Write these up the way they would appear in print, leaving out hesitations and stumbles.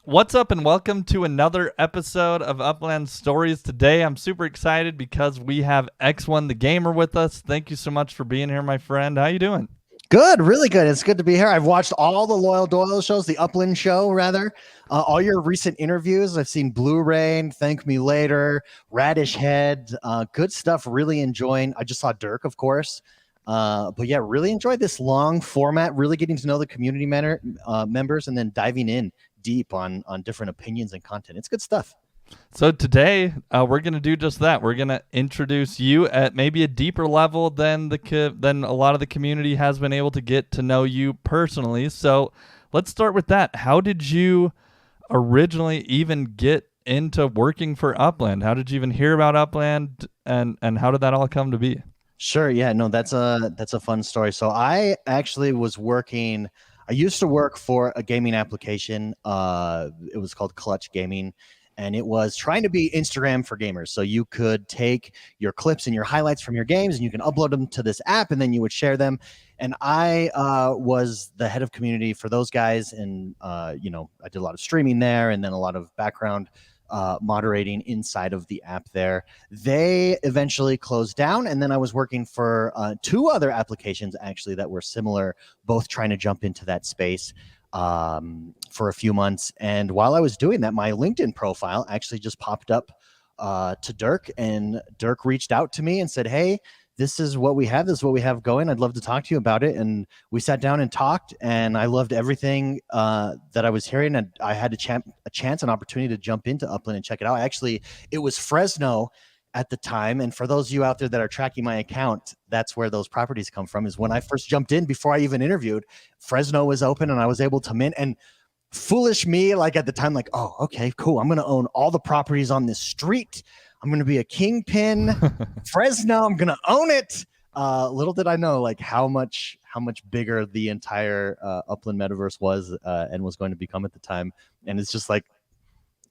What's up, and welcome to another episode of Upland Stories. Today, I'm super excited because we have X1TheGamer with us. Thank you so much for being here, my friend. How you doing? Good, really good. It's good to be here. I've watched all the Loyal Doyle shows, the Upland show, rather. All your recent interviews. I've seen Blue Rain, Thank Me Later, Radish Head. Good stuff. Really enjoying. I just saw Dirk, of course. But yeah, really enjoyed this long format, really getting to know the community members and then diving in deep on different opinions and content. It's good stuff. So today, we're going to do just that. We're going to introduce you at maybe a deeper level than than a lot of the community has been able to get to know you personally. So let's start with that. How did you originally even get into working for Upland? How did you even hear about Upland, and how did that all come to be? Sure. Yeah. No, that's a fun story. So I actually was working. I used to work for a gaming application. It was called Clutch Gaming, and it was trying to be Instagram for gamers. So you could take your clips and your highlights from your games, and you can upload them to this app, and then you would share them. And I was the head of community for those guys, and I did a lot of streaming there, and then a lot of background moderating inside of the app there. They eventually closed down, and then I was working for two other applications actually that were similar, both trying to jump into that space for a few months. And while I was doing that, my LinkedIn profile actually just popped up to Dirk, and Dirk reached out to me and said, "Hey, this is what we have. This is what we have going. I'd love to talk to you about it." And we sat down and talked, and I loved everything that I was hearing. And I had a chance, an opportunity to jump into Upland and check it out. Actually, it was Fresno at the time. And for those of you out there that are tracking my account, that's where those properties come from, is when I first jumped in before I even interviewed. Fresno was open, and I was able to mint. And foolish me, like at the time, like, oh, okay, cool. I'm going to own all the properties on this street. I'm going to be a kingpin. Fresno, I'm going to own it. Little did I know, like how much bigger the entire Upland metaverse was and was going to become at the time. And it's just like,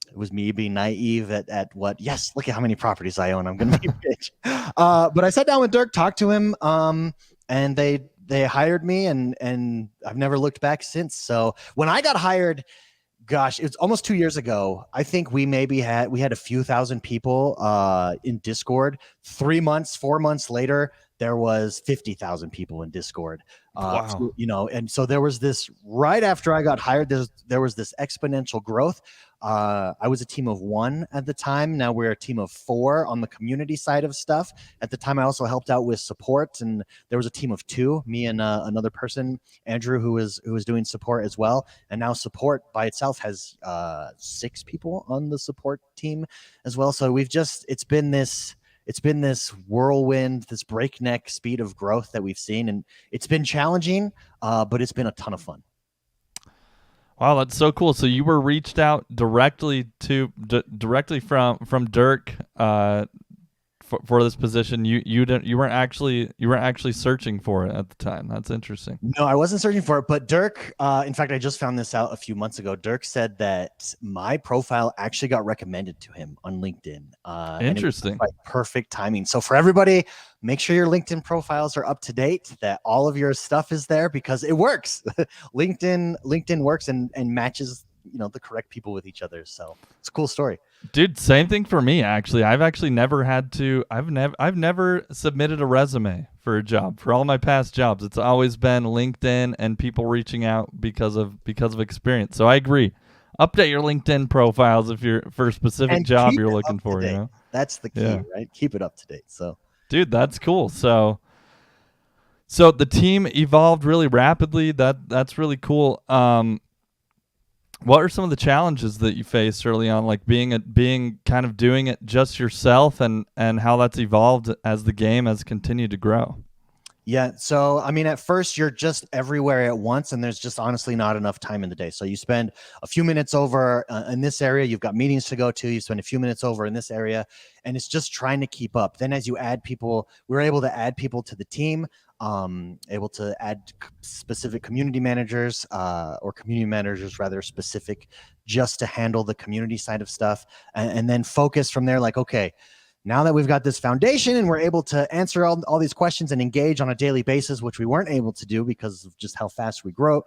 it was me being naive at what, yes, look at how many properties I own. I'm going to be rich. But I sat down with Dirk, talked to him, and they hired me, and I've never looked back since. So when I got hired, gosh, it's almost 2 years ago. I think we had a few thousand people in Discord. 3 months, 4 months later, there was 50,000 people in Discord. Wow. So, and so there was this, right after I got hired, there was this exponential growth. I was a team of 1 at the time. Now we're a team of 4 on the community side of stuff. At the time, I also helped out with support, and there was a team of 2, me and another person, Andrew, who was doing support as well. And now support by itself has 6 people on the support team as well. So it's been this whirlwind, this breakneck speed of growth that we've seen, and it's been challenging, but it's been a ton of fun. Wow, that's so cool. So you were reached out directly from Dirk for this position. You weren't actually searching for it at the time. That's interesting. No, I wasn't searching for it, but Dirk, in fact, I just found this out a few months ago. Dirk said that my profile actually got recommended to him on LinkedIn. Interesting. And it was like perfect timing. So for everybody, make sure your LinkedIn profiles are up to date, that all of your stuff is there, because it works. LinkedIn works and matches the correct people with each other. So it's a cool story. Dude, same thing for me, actually. I've never submitted a resume for a job. For all my past jobs, it's always been LinkedIn and people reaching out because of experience. So I agree. Update your LinkedIn profiles if you're for a specific job you're looking for, That's the key, right? Keep it up to date. So dude, that's cool. So the team evolved really rapidly. That's really cool. What are some of the challenges that you faced early on, like being kind of doing it just yourself, and how that's evolved as the game has continued to grow? Yeah. So, I mean, at first you're just everywhere at once, and there's just honestly not enough time in the day. So you spend a few minutes over in this area, you've got meetings to go to, you spend a few minutes over in this area, and it's just trying to keep up. Then as you add people, we're able to add people to the team, able to add specific community managers or community managers rather specific just to handle the community side of stuff, and then focus from there. Like, okay, now that we've got this foundation and we're able to answer all these questions and engage on a daily basis, which we weren't able to do because of just how fast we grow,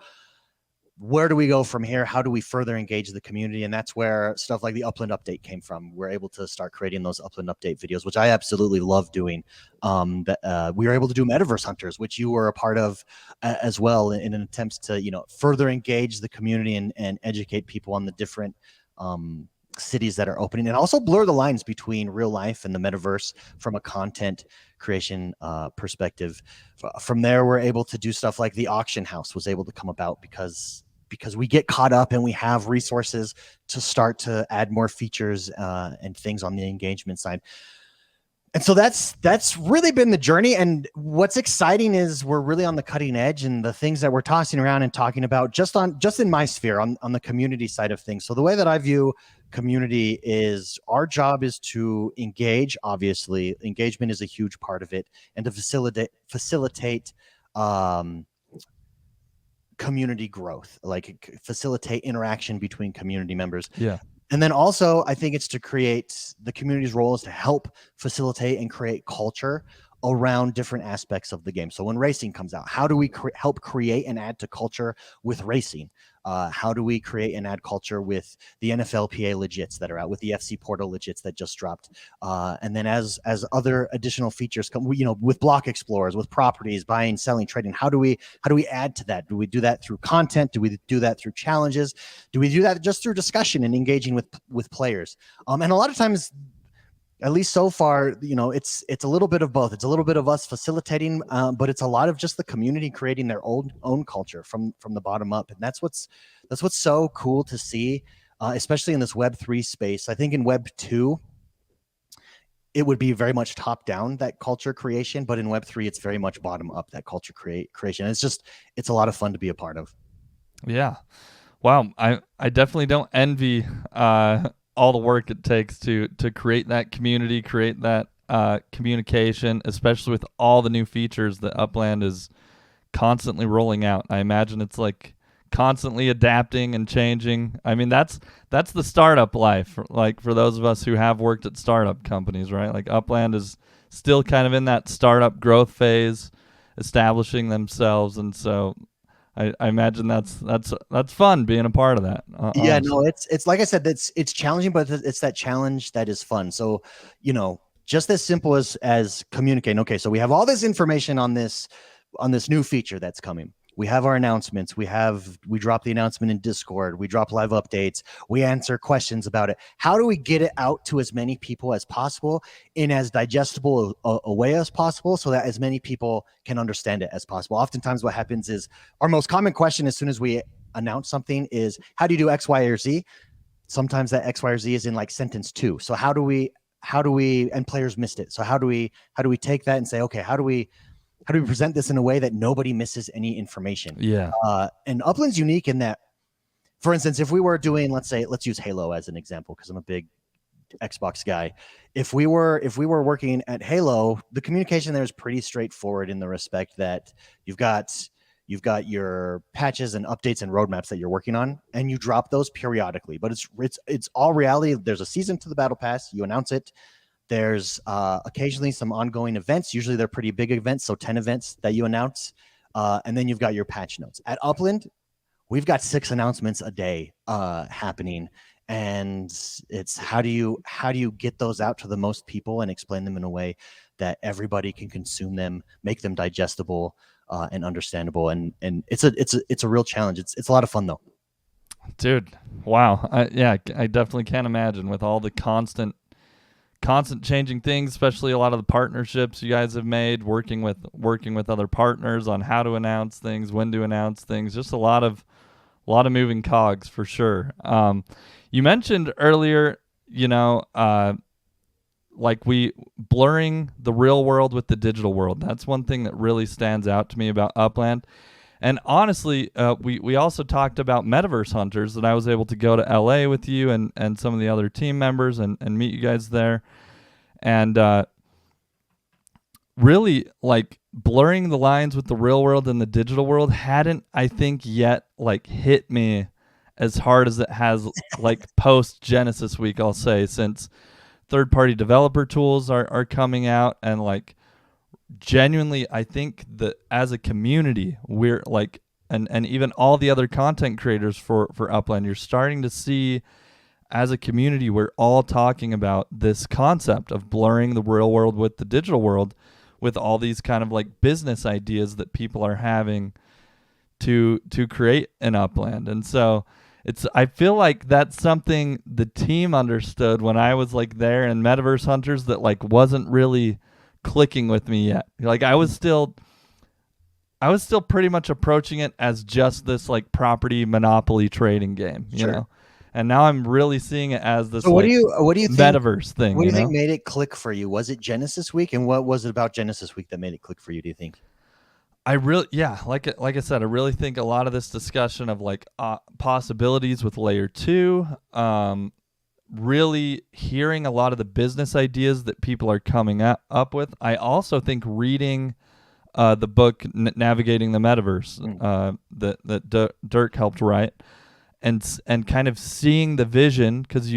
where do we go from here? How do we further engage the community? And that's where stuff like the Upland update came from. We're able to start creating those Upland update videos, which I absolutely love doing. We were able to do Metaverse Hunters, which you were a part of as well, in an attempt to, further engage the community and educate people on the different cities that are opening, and also blur the lines between real life and the metaverse from a content creation perspective. From there, we're able to do stuff like the auction house was able to come about because we get caught up and we have resources to start to add more features and things on the engagement side. And so that's really been the journey. And what's exciting is we're really on the cutting edge, and the things that we're tossing around and talking about just in my sphere on the community side of things. So the way that I view community is our job is to engage. Obviously, engagement is a huge part of it, and to facilitate community growth, like facilitate interaction between community members. Yeah. And then also, I think it's to create, the community's role is to help facilitate and create culture around different aspects of the game. So when racing comes out, how do we help create and add to culture with racing? How do we create and add culture with the NFLPA legits that are out, with the FC Portal legits that just dropped? And then as other additional features come, with block explorers, with properties, buying, selling, trading, how do we add to that? Do we do that through content? Do we do that through challenges? Do we do that just through discussion and engaging with players? And a lot of times, at least so far, it's a little bit of both. It's a little bit of us facilitating, but it's a lot of just the community creating their own culture from the bottom up. And that's what's so cool to see, especially in this Web3 space. I think in Web2, it would be very much top down, that culture creation, but in Web3, it's very much bottom up, that culture creation. It's a lot of fun to be a part of. Yeah. Wow. I definitely don't envy all the work it takes to create that community, create that communication, especially with all the new features that Upland is constantly rolling out. I imagine it's like constantly adapting and changing. I mean, that's the startup life, like for those of us who have worked at startup companies, right? Like Upland is still kind of in that startup growth phase, establishing themselves, and so I imagine that's fun being a part of that. Yeah, no, it's like I said, it's challenging, but it's that challenge that is fun. So, just as simple as communicating. Okay, so we have all this information on this new feature that's coming. We have our announcements. We drop the announcement in Discord. We drop live updates. We answer questions about it. How do we get it out to as many people as possible in as digestible a way as possible, so that as many people can understand it as possible? Oftentimes what happens is, our most common question as soon as we announce something is, how do you do X, Y, or Z? Sometimes that X, Y, or Z is in like sentence 2. So how do we, and players missed it. So how do we take that and say, okay, how do we present this in a way that nobody misses any information? Yeah. And Upland's unique in that, for instance, if we were doing, let's use Halo as an example, because I'm a big Xbox guy. If we were working at Halo, the communication there is pretty straightforward, in the respect that you've got your patches and updates and roadmaps that you're working on, and you drop those periodically. But it's all reality. There's a season to the battle pass. You announce it. There's occasionally some ongoing events. Usually they're pretty big events, so 10 events that you announce. And then you've got your patch notes. At Upland, we've got 6 announcements a day happening. And it's how do you get those out to the most people and explain them in a way that everybody can consume them, make them digestible and understandable. And it's a real challenge. It's a lot of fun though. Dude, wow. I definitely can't imagine, with all the constant changing things, especially a lot of the partnerships you guys have made, working with other partners on how to announce things, when to announce things, just a lot of moving cogs for sure. You mentioned earlier, like blurring the real world with the digital world. That's one thing that really stands out to me about Upland. And honestly, we also talked about Metaverse Hunters, that I was able to go to LA with you and some of the other team members and meet you guys there. And really, like, blurring the lines with the real world and the digital world hadn't, I think, yet like hit me as hard as it has like post Genesis week, I'll say, since third-party developer tools are coming out. And like, genuinely, I think that as a community, we're like and even all the other content creators for Upland, you're starting to see as a community, we're all talking about this concept of blurring the real world with the digital world, with all these kind of like business ideas that people are having to create an Upland. And so I feel like that's something the team understood when I was like there in Metaverse Hunters that like wasn't really clicking with me yet. Like I was still pretty much approaching it as just this like property monopoly trading game, you know. And now I'm really seeing it as this what do you think, metaverse thing. What do you think made it click for you? Was it Genesis Week, and what was it about Genesis Week that made it click for you? Do you think? Like I said, I really think a lot of this discussion of like possibilities with layer 2, really hearing a lot of the business ideas that people are coming up with. I also think reading the book Navigating the Metaverse that Dirk helped write, and kind of seeing the vision, because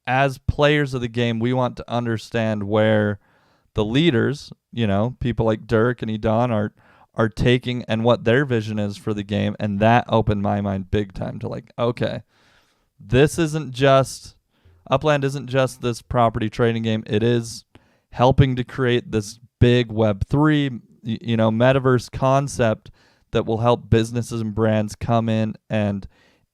as players of the game, we want to understand where the leaders, people like Dirk and Edan are taking and what their vision is for the game. And that opened my mind big time to like, okay, Upland isn't just this property trading game. It is helping to create this big Web3, metaverse concept that will help businesses and brands come in and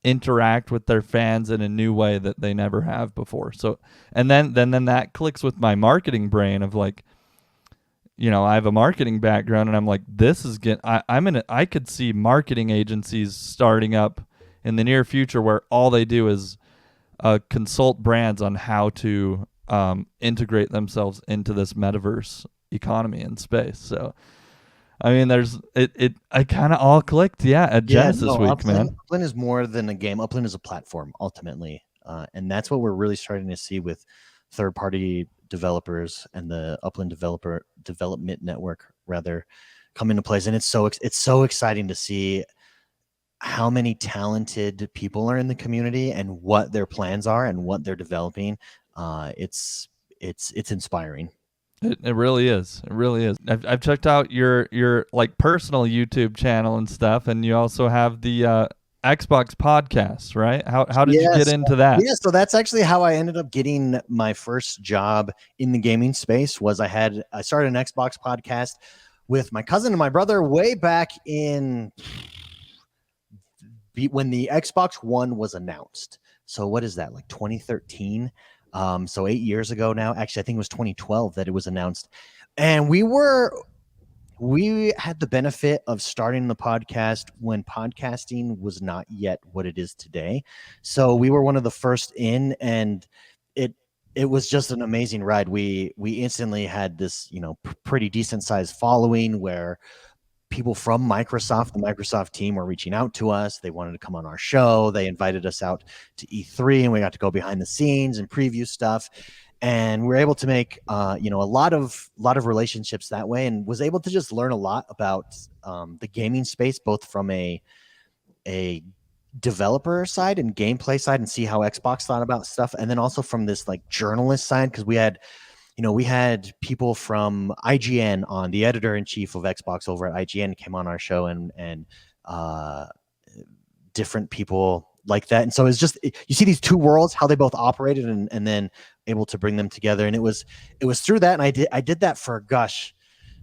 interact with their fans in a new way that they never have before. So, and then that clicks with my marketing brain of like, I have a marketing background, and I'm like, I could see marketing agencies starting up in the near future where all they do is consult brands on how to integrate themselves into this metaverse economy and space. So, I kind of all clicked, at Genesis Week, Upland, man. Upland is more than a game. Upland is a platform, ultimately. And that's what we're really starting to see with third-party developers and the Upland development network, rather, come into place. And it's so exciting to see how many talented people are in the community and what their plans are and what they're developing. It's inspiring. It really is. It really is. I've checked out your like personal YouTube channel and stuff, and you also have the Xbox podcast, right? How did you get into that? Yeah, so that's actually how I ended up getting my first job in the gaming space. I started an Xbox podcast with my cousin and my brother way back in when the Xbox One was announced. So what is that, like 2013? So 8 years ago now. Actually, I think it was 2012 that it was announced. And we had the benefit of starting the podcast when podcasting was not yet what it is today. So we were one of the first in, and it was just an amazing ride. We instantly had this, pretty decent sized following where people from Microsoft, the Microsoft team, were reaching out to us. They wanted to come on our show. They invited us out to E3, and we got to go behind the scenes and preview stuff. And we were able to make, a lot of relationships that way, and was able to just learn a lot about the gaming space, both from a developer side and gameplay side, and see how Xbox thought about stuff, and then also from this like journalist side, because we had people from IGN on. The editor-in-chief of Xbox over at IGN came on our show, and different people like that. And so it's just, you see these two worlds, how they both operated, and then able to bring them together. And it was through that. And I did that for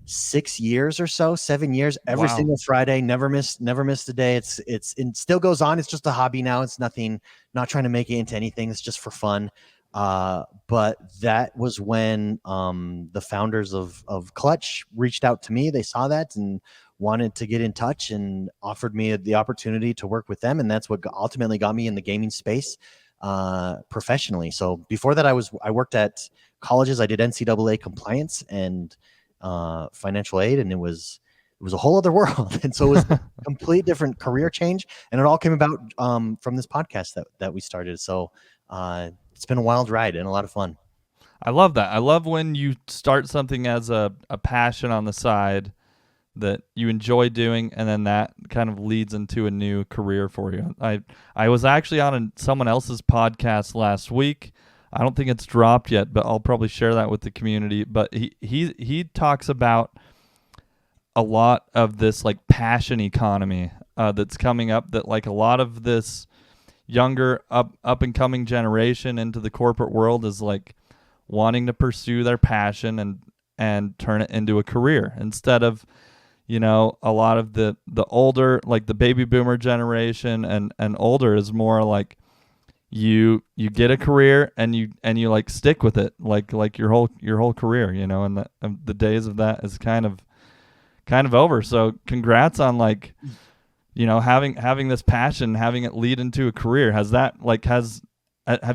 6 years or so, 7 years, every single Friday, never missed a day. It still goes on. It's just a hobby now. It's nothing, not trying to make it into anything. It's just for fun. But that was when the founders of Clutch reached out to me. They saw that and wanted to get in touch and offered me the opportunity to work with them. And that's what ultimately got me in the gaming space professionally. So before that, I worked at colleges. I did NCAA compliance and financial aid, and it was a whole other world. And so it was a complete different career change. And it all came about from this podcast that we started. So it's been a wild ride and a lot of fun. I love that. I love when you start something as a passion on the side that you enjoy doing, and then that kind of leads into a new career for you. I was actually on someone else's podcast last week. I don't think it's dropped yet, but I'll probably share that with the community. But he talks about a lot of this like passion economy that's coming up, that like a lot of this younger up and coming generation into the corporate world is like wanting to pursue their passion and turn it into a career, instead of, you know, a lot of the older, like the baby boomer generation and older is more like you get a career and you like stick with it like your whole career, you know, and the days of that is kind of over. So congrats on, like, you know, having this passion, having it lead into a career. Have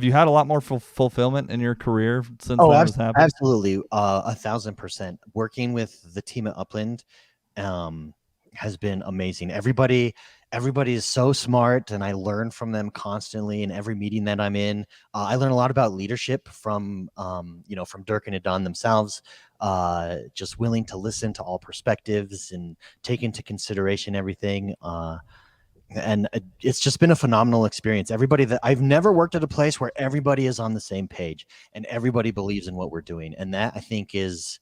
you had a lot more fulfillment in your career since that has happened? Absolutely. 1,000%. Working with the team at Upland has been amazing. Everybody is so smart, and I learn from them constantly in every meeting that I'm in. I learn a lot about leadership from from Dirk and Adon themselves, just willing to listen to all perspectives and take into consideration everything. And it's just been a phenomenal experience. I've never worked at a place where everybody is on the same page and everybody believes in what we're doing. And that, I think, is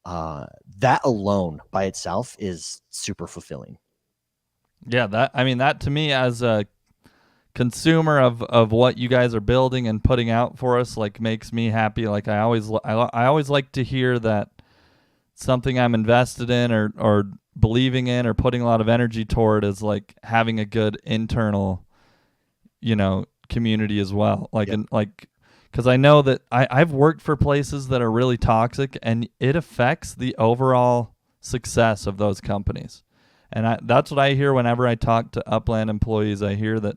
that alone by itself is super fulfilling. Yeah, that to me, as a consumer of what you guys are building and putting out for us, like, makes me happy. Like, I always like to hear that something I'm invested in or believing in or putting a lot of energy toward is like having a good internal, you know, community as well. Like, Yep. and like, because I know that I've worked for places that are really toxic, and it affects the overall success of those companies. And that's what I hear whenever I talk to Upland employees. I hear that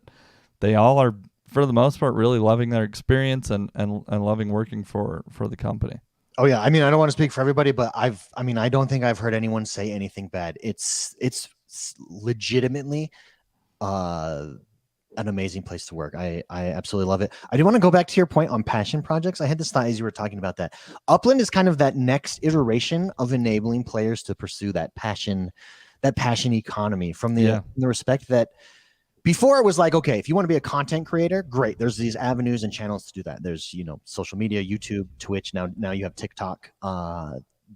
they all are, for the most part, really loving their experience and loving working for the company. Oh yeah, I mean, I don't want to speak for everybody, but I don't think I've heard anyone say anything bad. It's legitimately an amazing place to work. I absolutely love it. I do want to go back to your point on passion projects. I had this thought as you were talking about that. Upland is kind of that next iteration of enabling players to pursue that passion economy, from the respect that before it was like, okay, if you want to be a content creator, great. There's these avenues and channels to do that. There's, you know, social media, YouTube, Twitch. Now you have TikTok,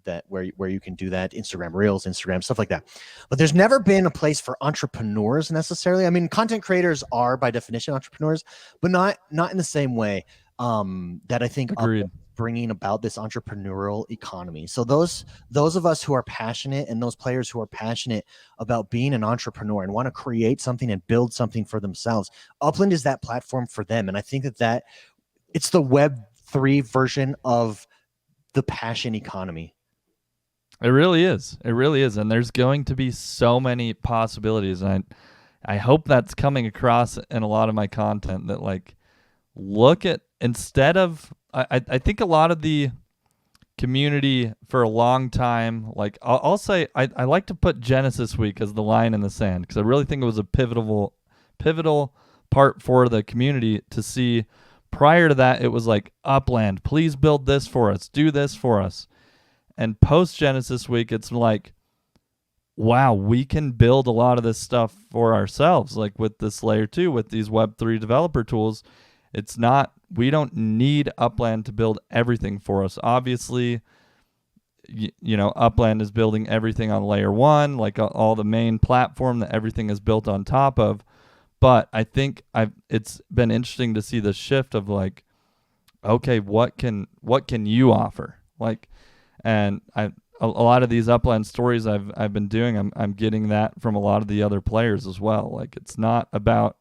that where you can do that, Instagram Reels, Instagram, stuff like that. But there's never been a place for entrepreneurs necessarily. I mean, content creators are by definition entrepreneurs, but not in the same way that I think bringing about this entrepreneurial economy. So those of us who are passionate, and those players who are passionate about being an entrepreneur and want to create something and build something for themselves, Upland is that platform for them. And I think that it's the Web3 version of the passion economy. It really is. It really is. And there's going to be so many possibilities. And I hope that's coming across in a lot of my content, that, like, look at, instead of, I think a lot of the community for a long time, like, I'll say, I like to put Genesis Week as the line in the sand, because I really think it was a pivotal part for the community to see. Prior to that, it was like, Upland, please build this for us, do this for us. And post Genesis Week, it's like, wow, we can build a lot of this stuff for ourselves, like with this layer 2, with these Web3 developer tools. It's not, we don't need Upland to build everything for us. Obviously, you know, Upland is building everything on layer 1, like all the main platform that everything is built on top of. But I think it's been interesting to see the shift of, like, okay, what can you offer? Like, and a lot of these Upland stories I've been doing, I'm getting that from a lot of the other players as well. Like, it's not about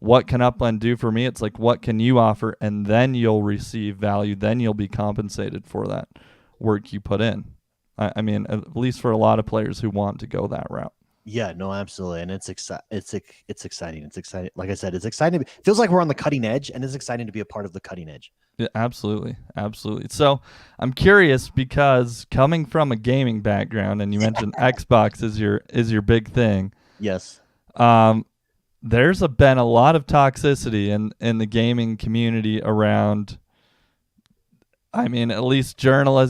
what can Upland do for me? It's like, what can you offer? And then you'll receive value. Then you'll be compensated for that work you put in. I mean, at least for a lot of players who want to go that route. Yeah, no, absolutely. And it's exciting. It's exciting. Like I said, it's exciting. It feels like we're on the cutting edge, and it's exciting to be a part of the cutting edge. Yeah, absolutely. Absolutely. So I'm curious, because coming from a gaming background, and you mentioned Xbox is your big thing. Yes. There's been a lot of toxicity in the gaming community around, I mean, at least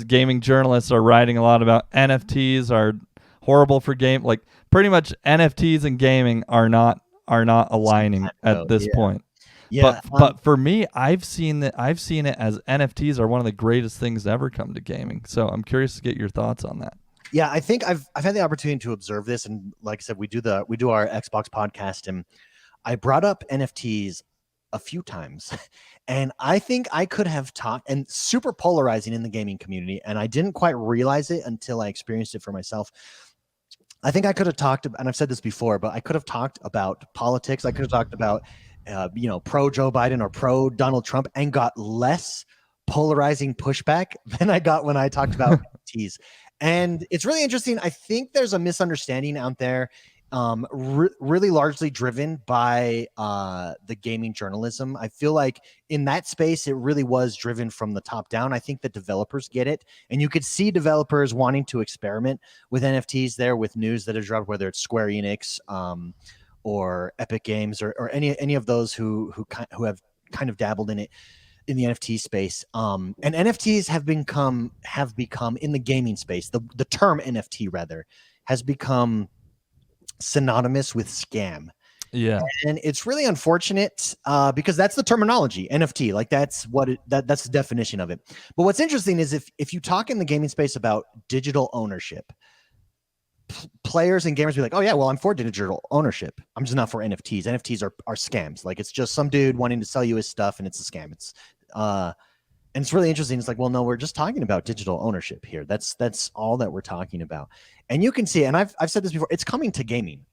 gaming journalists are writing a lot about NFTs are horrible for game. Like, pretty much NFTs and gaming are not aligning at this point. Yeah. But for me, I've seen it as NFTs are one of the greatest things to ever come to gaming. So I'm curious to get your thoughts on that. Yeah, I think I've had the opportunity to observe this, and like I said, we do our Xbox podcast, and I brought up NFTs a few times, and I think I could have talked, and super polarizing in the gaming community, and I didn't quite realize it until I experienced it for myself. I think I could have talked, and I've said this before, but I could have talked about politics. I could have talked about, pro Joe Biden or pro Donald Trump, and got less polarizing pushback than I got when I talked about NFTs. And it's really interesting. I think there's a misunderstanding out there, really largely driven by the gaming journalism. I feel like in that space, it really was driven from the top down. I think the developers get it, and you could see developers wanting to experiment with NFTs there with news that has dropped, whether it's Square Enix or Epic Games or any of those who have kind of dabbled in it in the NFT space. And NFTs have become in the gaming space. The term NFT rather has become synonymous with scam. Yeah. And it's really unfortunate because that's the terminology, NFT. Like that's that's the definition of it. But what's interesting is if you talk in the gaming space about digital ownership, players and gamers be like, oh yeah, well, I'm for digital ownership. I'm just not for NFTs. NFTs are scams. Like it's just some dude wanting to sell you his stuff and it's a scam. It's and it's really interesting. It's like, well, no, we're just talking about digital ownership here. That's all that we're talking about. And you can see, and I've said this before, it's coming to gaming.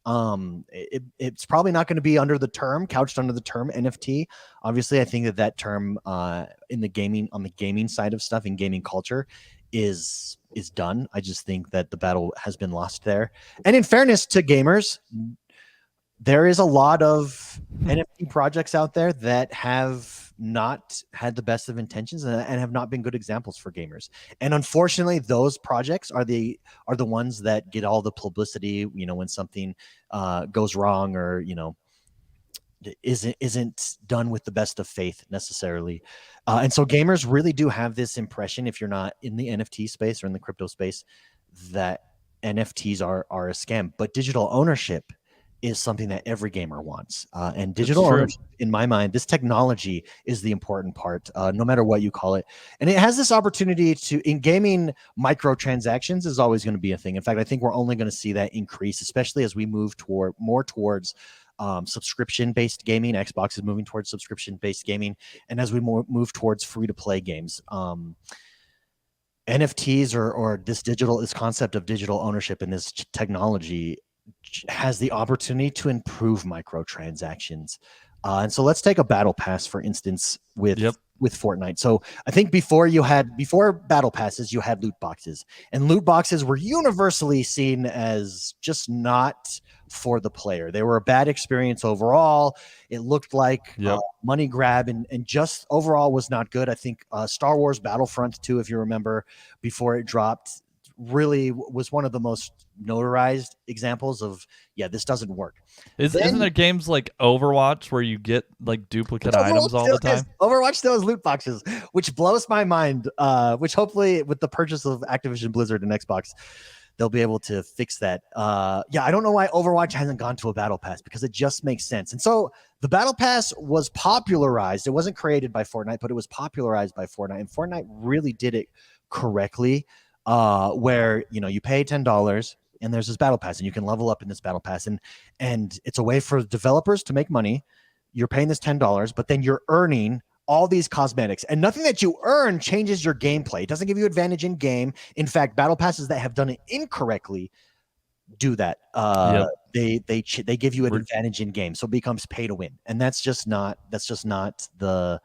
It's probably not going to be couched under the term NFT. Obviously, I think that term on the gaming side of stuff, in gaming culture, is done. I just think that the battle has been lost there. And in fairness to gamers, there is a lot of NFT projects out there that have not had the best of intentions and have not been good examples for gamers. And unfortunately, those projects are the ones that get all the publicity, when something goes wrong or, isn't done with the best of faith necessarily. And so gamers really do have this impression, if you're not in the NFT space or in the crypto space, that NFTs are a scam. But digital ownership is something that every gamer wants. And digital ownership, in my mind, this technology is the important part, no matter what you call it. And it has this opportunity in gaming, microtransactions is always going to be a thing. In fact, I think we're only going to see that increase, especially as we move more towards subscription-based gaming. Xbox is moving towards subscription-based gaming. And as we move towards free-to-play games, NFTs or this concept of digital ownership and this technology has the opportunity to improve microtransactions. And so let's take a battle pass, for instance, with Fortnite. So I think before battle passes, you had loot boxes, and loot boxes were universally seen as just not for the player. They were a bad experience overall. It looked like money grab and just overall was not good. I think Star Wars Battlefront 2, if you remember, before it dropped, really was one of the most notarized examples of this doesn't work. Isn't there games like Overwatch where you get like duplicate items all the time? Overwatch still has loot boxes, which blows my mind. Which hopefully with the purchase of Activision Blizzard and Xbox, they'll be able to fix that. I don't know why Overwatch hasn't gone to a battle pass, because it just makes sense. And so the battle pass was popularized. It wasn't created by Fortnite, but it was popularized by Fortnite, and Fortnite really did it correctly. Where you pay $10 and there's this battle pass and you can level up in this battle pass, and it's a way for developers to make money. You're paying this $10, but then you're earning all these cosmetics, and nothing that you earn changes your gameplay. It doesn't give you advantage in game. In fact, battle passes that have done it incorrectly do that. They give you an advantage in game, so it becomes pay to win, and that's just not the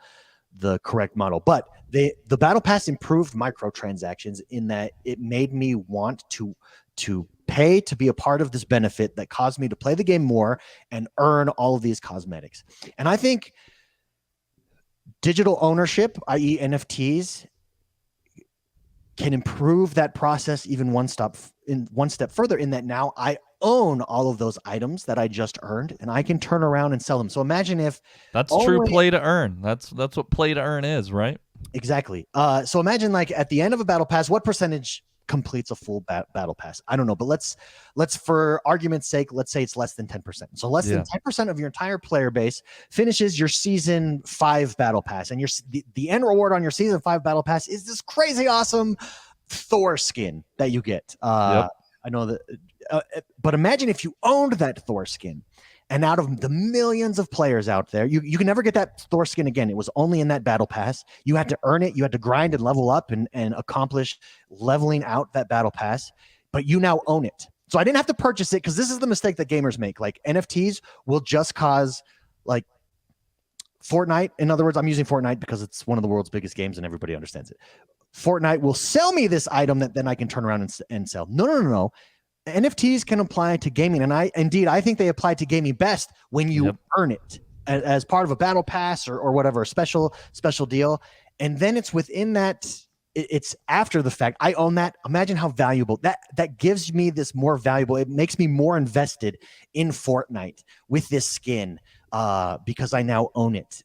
correct model. But the battle pass improved microtransactions in that it made me want to pay to be a part of this benefit that caused me to play the game more and earn all of these cosmetics. And I think digital ownership, i.e. NFTs, can improve that process even one step further, in that now I own all of those items that I just earned, and I can turn around and sell them. So imagine if that's true play to earn. That's what play to earn is, right? Exactly. So imagine, like, at the end of a battle pass, what percentage completes a full battle pass? I don't know, but let's for argument's sake, let's say it's less than 10%. So less than 10% of your entire player base finishes your season 5 battle pass, and the end reward on your season 5 battle pass is this crazy awesome Thor skin that you get. Yep. I know that, but imagine if you owned that Thor skin. And out of the millions of players out there, you can never get that Thor skin again. It was only in that battle pass. You had to earn it. You had to grind and level up and accomplish leveling out that battle pass. But you now own it. So I didn't have to purchase it, because this is the mistake that gamers make. Like, NFTs will just cause, like, Fortnite. In other words, I'm using Fortnite because it's one of the world's biggest games and everybody understands it. Fortnite will sell me this item that then I can turn around and sell. No. NFTs can apply to gaming, and I think they apply to gaming best when you earn it as part of a battle pass or whatever, a special deal. And then it's within that, it's after the fact. I own that. Imagine how valuable that gives me. This more valuable. It makes me more invested in Fortnite with this skin, because I now own it.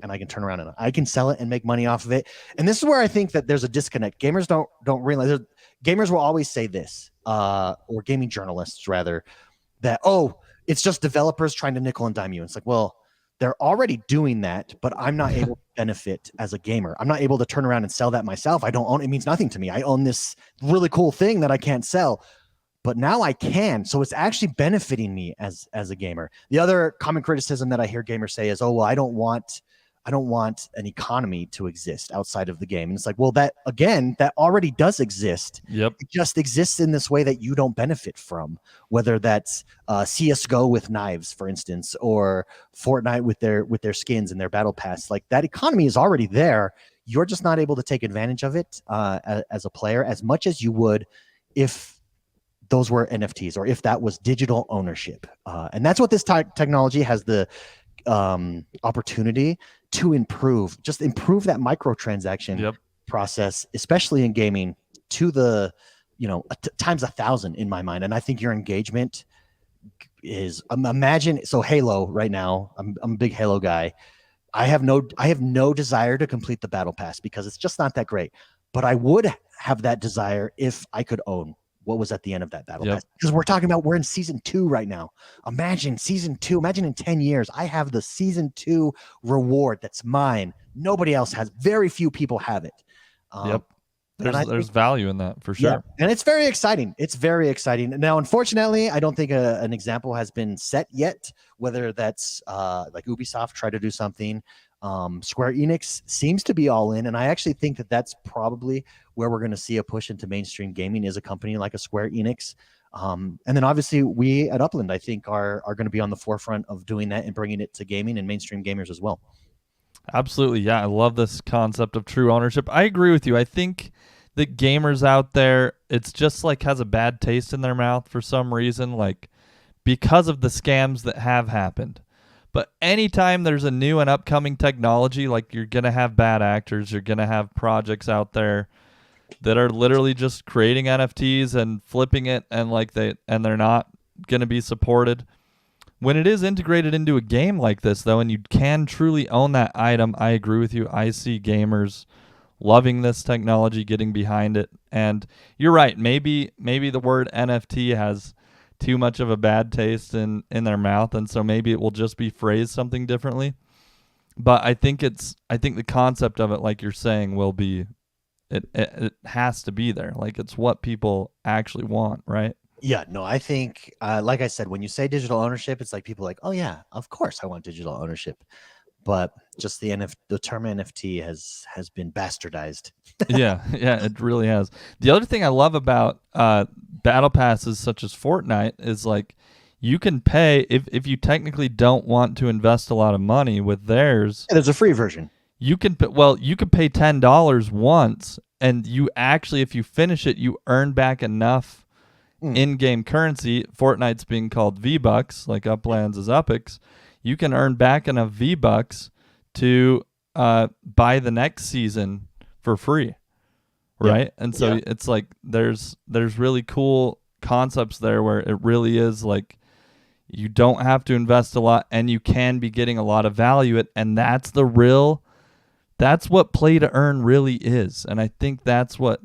And I can turn around and I can sell it and make money off of it. And this is where I think that there's a disconnect. Gamers don't realize. Gamers will always say this, or gaming journalists rather, that, oh, it's just developers trying to nickel and dime you. It's like, well, they're already doing that, but I'm not able to benefit as a gamer. I'm not able to turn around and sell that myself. I don't own it. It means nothing to me. I own this really cool thing that I can't sell, but now I can. So it's actually benefiting me as a gamer. The other common criticism that I hear gamers say is, oh, well, I don't want an economy to exist outside of the game. And it's like, well, that already does exist. Yep. It just exists in this way that you don't benefit from, whether that's CSGO with knives, for instance, or Fortnite with their skins and their battle pass. Like, that economy is already there. You're just not able to take advantage of it as a player as much as you would if those were NFTs, or if that was digital ownership. And that's what this technology has the opportunity to improve that microtransaction process, especially in gaming, to the times 1,000 in my mind. And I think your engagement is, imagine, so Halo right now, I'm a big Halo guy. I have no desire to complete the battle pass because it's just not that great, but I would have that desire if I could own what was at the end of that battle pass. Because we're in season 2 right now. Imagine season 2. Imagine in 10 years, I have the season 2 reward that's mine. Nobody else has. Very few people have it. There's value in that for sure. Yeah. And it's very exciting. It's very exciting. Now, unfortunately, I don't think an example has been set yet, whether that's like Ubisoft tried to do something. Square Enix seems to be all in, and I actually think that that's probably where we're going to see a push into mainstream gaming, is a company like a Square Enix. And then obviously we at Upland, I think, are going to be on the forefront of doing that and bringing it to gaming and mainstream gamers as well. Absolutely. Yeah, I love this concept of true ownership. I agree with you. I think that gamers out there, it's just like has a bad taste in their mouth for some reason, like because of the scams that have happened. But anytime there's a new and upcoming technology, like, you're going to have bad actors, you're going to have projects out there that are literally just creating NFTs and flipping it, and they're not going to be supported. When it is integrated into a game like this, though, and you can truly own that item, I agree with you. I see gamers loving this technology, getting behind it. And you're right, maybe the word NFT has too much of a bad taste in their mouth, and so maybe it will just be phrased something differently. But I think the concept of it, like you're saying, will be it has to be there. Like, it's what people actually want, right? Yeah, no, I think like I said, when you say digital ownership, it's like people are like, oh yeah, of course I want digital ownership. But just the term NFT has been bastardized. yeah, it really has. The other thing I love about battle passes such as Fortnite is, like, you can pay if you technically don't want to invest a lot of money with theirs. Yeah, there's a free version. You can pay $10 once, and you actually, if you finish it, you earn back enough in-game currency. Fortnite's being called V-Bucks, like Upland's is Upix. You can earn back enough V-Bucks to buy the next season for free, right? Yeah. And so it's like there's really cool concepts there where it really is like you don't have to invest a lot, and you can be getting a lot of value and that's what play to earn really is. And I think that's what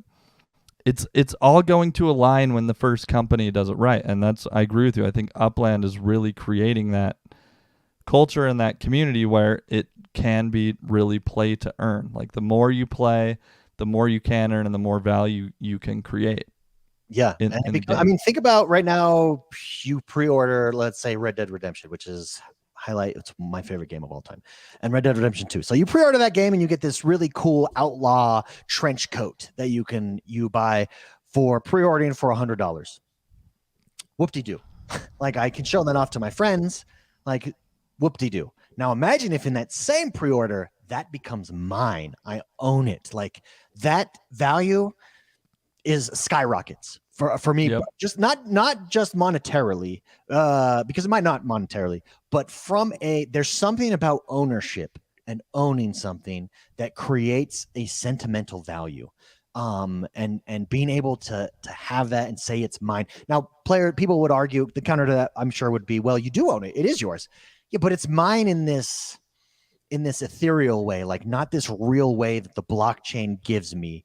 it's all going to align when the first company does it right. And I agree with you. I think Upland is really creating that culture and that community where it can be really play to earn. Like, the more you play, the more you can earn and the more value you can create. Yeah. In the game. I mean, think about right now, you pre-order, let's say Red Dead Redemption, which is it's my favorite game of all time, and Red Dead Redemption 2. So you pre-order that game and you get this really cool outlaw trench coat that you buy for pre-ordering for $100. Whoop-de-doo. Like, I can show that off to my friends, like, whoop-de-doo. Now imagine if in that same pre-order that becomes mine. I own it. Like, that value is skyrockets for me. Yep. Just not just monetarily, because it might not monetarily, but there's something about ownership and owning something that creates a sentimental value. And being able to have that and say it's mine. Now, people would argue, the counter to that, I'm sure, would be, well, you do own it. It is yours. Yeah, but it's mine in this ethereal way, like not this real way that the blockchain gives me.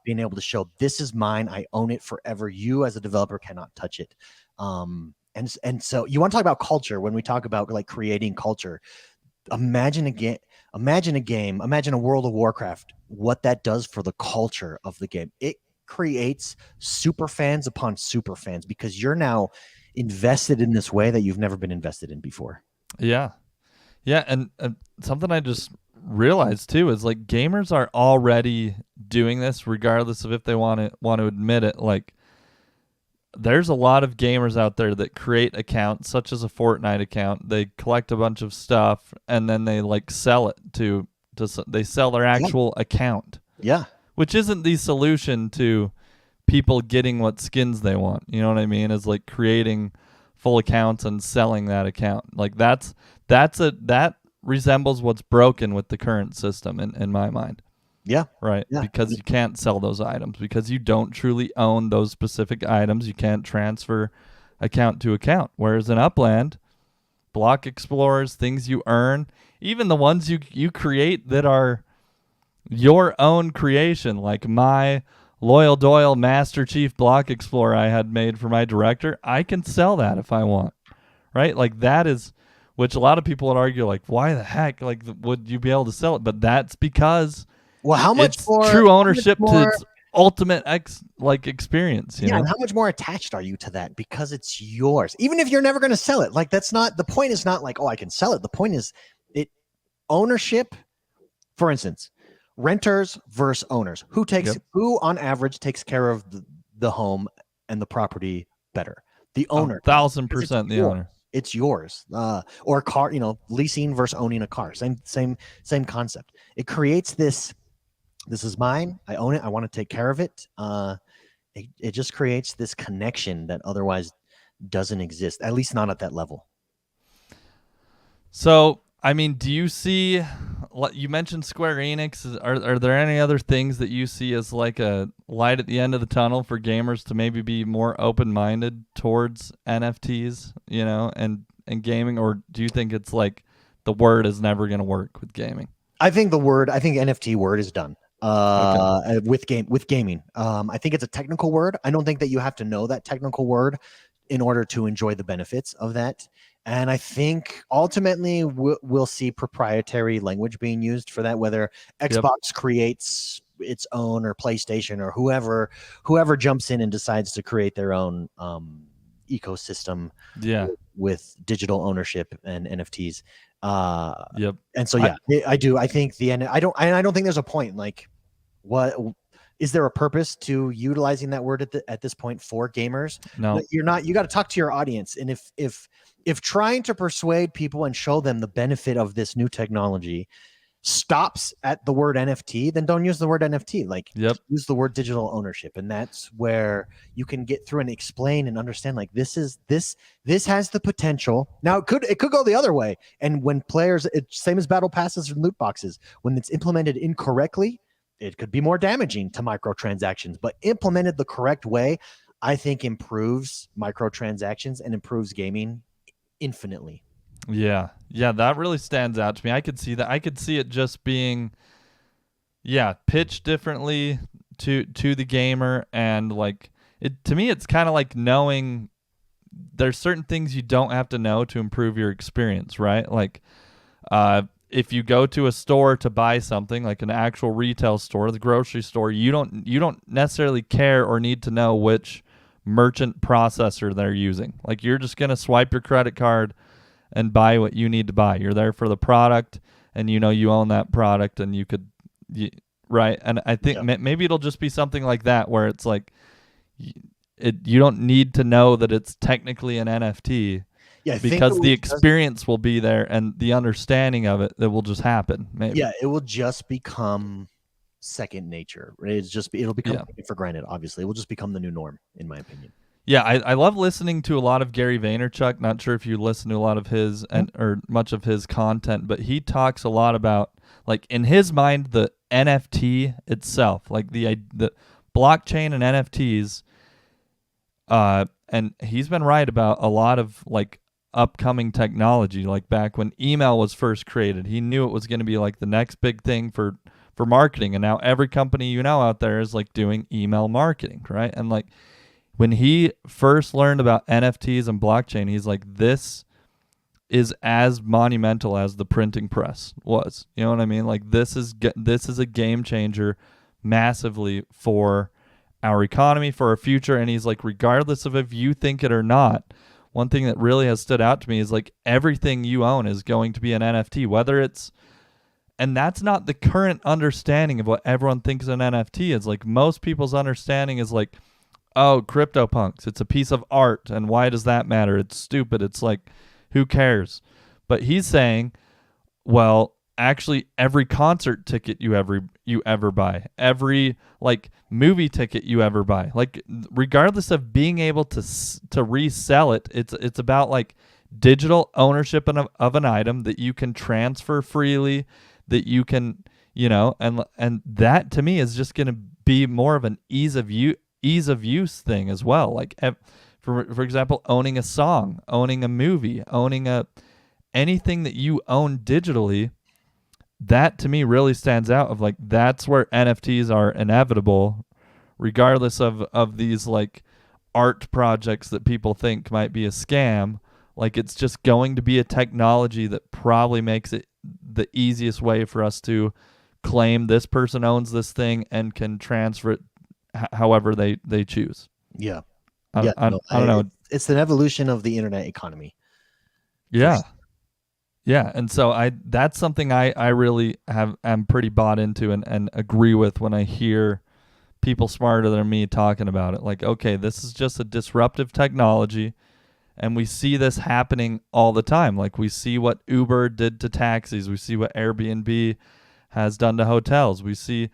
Being able to show this is mine, I own it forever. You as a developer cannot touch it. And so you want to talk about culture when we talk about like creating culture. Imagine a World of Warcraft, what that does for the culture of the game. It creates super fans upon super fans because you're now invested in this way that you've never been invested in before. Yeah. And something I just realized too is like gamers are already doing this regardless of if they want to admit it. Like, there's a lot of gamers out there that create accounts such as a Fortnite account. They collect a bunch of stuff and then they like sell it they sell their actual account. Yeah. Which isn't the solution to people getting what skins they want. You know what I mean? Is like creating full accounts and selling that account. Like that resembles what's broken with the current system in my mind. Yeah. Right. Yeah. Because you can't sell those items because you don't truly own those specific items. You can't transfer account to account. Whereas in Upland, block explorers, things you earn, even the ones you create that are your own creation, like my Loyal Doyle Master Chief block explorer I had made for my director, I can sell that if I want. Right? Like that is, which a lot of people would argue, like, why the heck, like, would you be able to sell it? But that's because how much it's more true ownership to its ultimate experience. You know? And how much more attached are you to that because it's yours, even if you're never going to sell it? Like, that's not the point. Is not like, oh, I can sell it. The point is ownership. For instance, renters versus owners. Who on average takes care of the home and the property better? The owner. 1,000% the owner. It's yours. Or car, leasing versus owning a car. Same concept. It creates this is mine. I own it. I want to take care of it. It just creates this connection that otherwise doesn't exist, at least not at that level. So, I mean, do you see, you mentioned Square Enix. Are there any other things that you see as like a light at the end of the tunnel for gamers to maybe be more open-minded towards NFTs, and gaming? Or do you think it's like the word is never going to work with gaming? I think NFT word is done. With gaming. I think it's a technical word. I don't think that you have to know that technical word in order to enjoy the benefits of that. And I think ultimately we'll see proprietary language being used for that, whether Xbox creates its own or PlayStation or whoever jumps in and decides to create their own ecosystem with digital ownership and NFTs. And so I do. I think I don't think there's a point. Like, what is there a purpose to utilizing that word at this point for gamers? No, you're not. You got to talk to your audience, and if trying to persuade people and show them the benefit of this new technology stops at the word NFT, then don't use the word NFT. Like, use the word digital ownership, and that's where you can get through and explain and understand. Like, this has the potential. Now, it could go the other way. And when players, it's same as battle passes and loot boxes. When it's implemented incorrectly, it could be more damaging to microtransactions. But implemented the correct way, I think improves microtransactions and improves gaming infinitely. Yeah, that really stands out to me. I could see that. I could see it just being, pitched differently to the gamer, and like it to me, it's kind of like knowing there's certain things you don't have to know to improve your experience, right? Like, if you go to a store to buy something, like an actual retail store, the grocery store, you don't necessarily care or need to know which merchant processor they're using. Like, you're just going to swipe your credit card and buy what you need to buy. You're there for the product, and you know you own that product, and right. And I think maybe it'll just be something like that, where it's like you don't need to know that it's technically an NFT. Yeah, because the experience will be there, and the understanding of it, that will just happen. Maybe. Yeah, it will just become second nature. It'll become taken for granted. Obviously, it will just become the new norm, in my opinion. Yeah, I love listening to a lot of Gary Vaynerchuk. Not sure if you listen to a lot of his or much of his content, but he talks a lot about, like, in his mind, the NFT itself, like the blockchain and NFTs. And he's been right about a lot of, like, upcoming technology. Like, back when email was first created, he knew it was going to be like the next big thing for marketing, and now every company out there is like doing email marketing, right? And like, when he first learned about NFTs and blockchain, he's like, this is as monumental as the printing press was. You know what I mean? Like, this is a game changer massively for our economy, for our future. And he's like, regardless of if you think it or not, one thing that really has stood out to me is, like, everything you own is going to be an NFT, whether it's, and that's not the current understanding of what everyone thinks an NFT is. Like, most people's understanding is like, oh, CryptoPunks, it's a piece of art, and why does that matter? It's stupid. It's like, who cares? But he's saying, well, actually, every concert ticket you ever buy, every, like, movie ticket you ever buy, like, regardless of being able to resell it, it's about, like, digital ownership of an item that you can transfer freely, that you can, and that to me is just going to be more of an ease of use thing as well. Like, for example, owning a song, owning a movie, owning anything that you own digitally, that to me really stands out, of like, that's where NFTs are inevitable, regardless of these, like, art projects that people think might be a scam. Like, it's just going to be a technology that probably makes it the easiest way for us to claim this person owns this thing and can transfer it however they choose. Yeah. I don't know. It's an evolution of the internet economy. Yeah. Yeah. And so that's something I really am pretty bought into and agree with when I hear people smarter than me talking about it. Like, okay, this is just a disruptive technology, and we see this happening all the time. Like, we see what Uber did to taxis. We see what Airbnb has done to hotels. We see,